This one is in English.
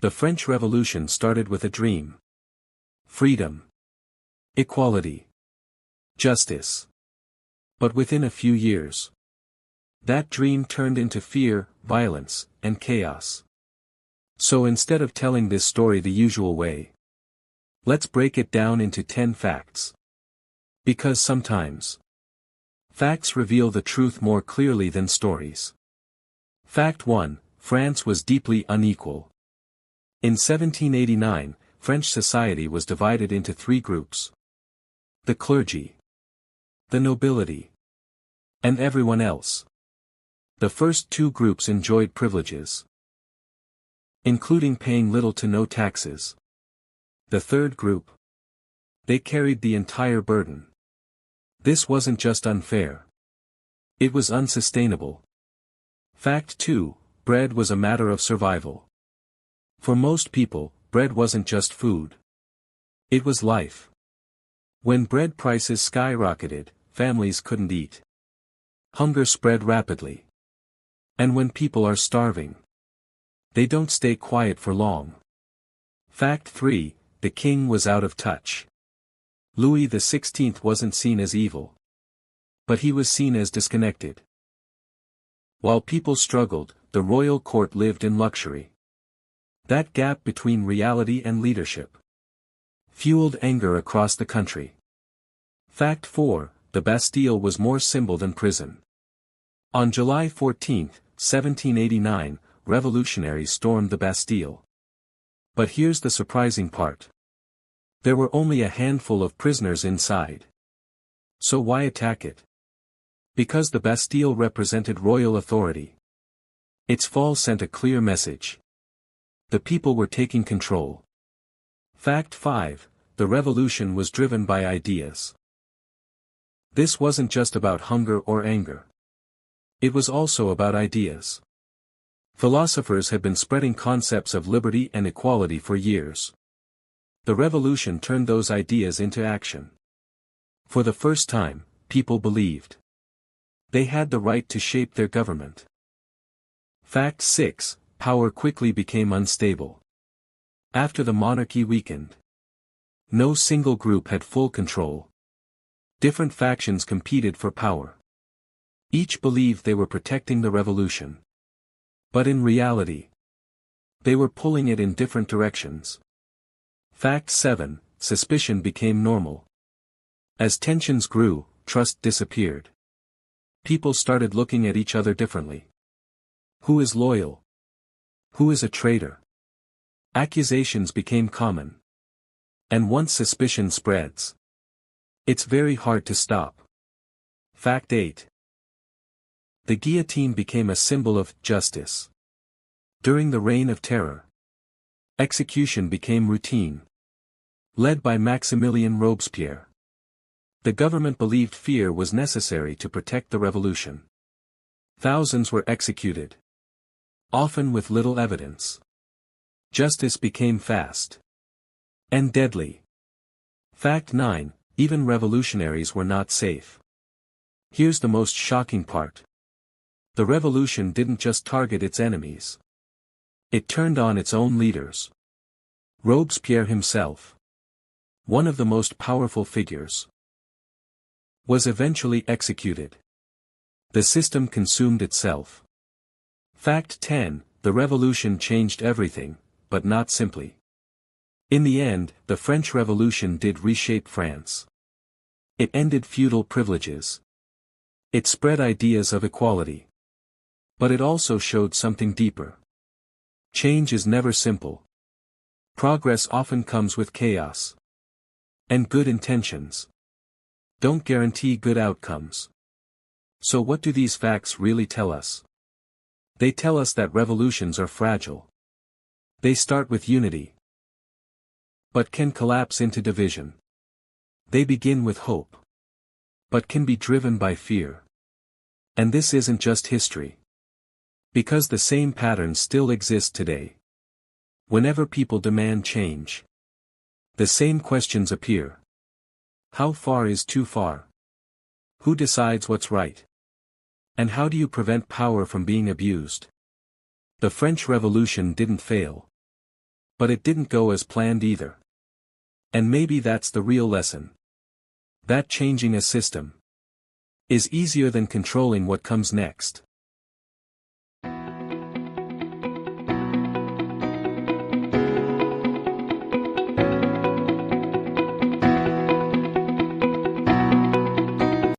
The French Revolution started with a dream. Freedom. Equality. Justice. But within a few years, that dream turned into fear, violence, and chaos. So instead of telling this story the usual way, let's break it down into 10 facts. Because sometimes, facts reveal the truth more clearly than stories. Fact 1, France was deeply unequal. In 1789, French society was divided into 3 groups. The clergy, the nobility, and everyone else. The first 2 groups enjoyed privileges, including paying little to no taxes. The third group, they carried the entire burden. This wasn't just unfair. It was unsustainable. Fact 2, bread was a matter of survival. For most people, bread wasn't just food. It was life. When bread prices skyrocketed, families couldn't eat. Hunger spread rapidly. And when people are starving, they don't stay quiet for long. Fact 3, the king was out of touch. Louis XVI wasn't seen as evil, but he was seen as disconnected. While people struggled, the royal court lived in luxury. That gap between reality and leadership fueled anger across the country. Fact 4, the Bastille was more symbol than prison. On July 14, 1789, revolutionaries stormed the Bastille. But here's the surprising part. There were only a handful of prisoners inside. So why attack it? Because the Bastille represented royal authority. Its fall sent a clear message. The people were taking control. Fact 5, the revolution was driven by ideas. This wasn't just about hunger or anger. It was also about ideas. Philosophers had been spreading concepts of liberty and equality for years. The revolution turned those ideas into action. For the first time, people believed they had the right to shape their government. Fact 6, power quickly became unstable. After the monarchy weakened, no single group had full control. Different factions competed for power. Each believed they were protecting the revolution. But in reality, they were pulling it in different directions. Fact 7, suspicion became normal. As tensions grew, trust disappeared. People started looking at each other differently. Who is loyal? Who is a traitor? Accusations became common. And once suspicion spreads, it's very hard to stop. Fact 8. The guillotine became a symbol of justice. During the Reign of Terror, execution became routine. Led by Maximilien Robespierre, the government believed fear was necessary to protect the revolution. Thousands were executed, often with little evidence. Justice became fast and deadly. Fact 9, even revolutionaries were not safe. Here's the most shocking part. The revolution didn't just target its enemies. It turned on its own leaders. Robespierre himself, one of the most powerful figures, was eventually executed. The system consumed itself. Fact 10, the revolution changed everything, but not simply. In the end, the French Revolution did reshape France. It ended feudal privileges. It spread ideas of equality. But it also showed something deeper. Change is never simple. Progress often comes with chaos. And good intentions don't guarantee good outcomes. So what do these facts really tell us? They tell us that revolutions are fragile. They start with unity, but can collapse into division. They begin with hope, but can be driven by fear. And this isn't just history. Because the same patterns still exist today. Whenever people demand change, the same questions appear. How far is too far? Who decides what's right? And how do you prevent power from being abused? The French Revolution didn't fail. But it didn't go as planned either. And maybe that's the real lesson. That changing a system is easier than controlling what comes next.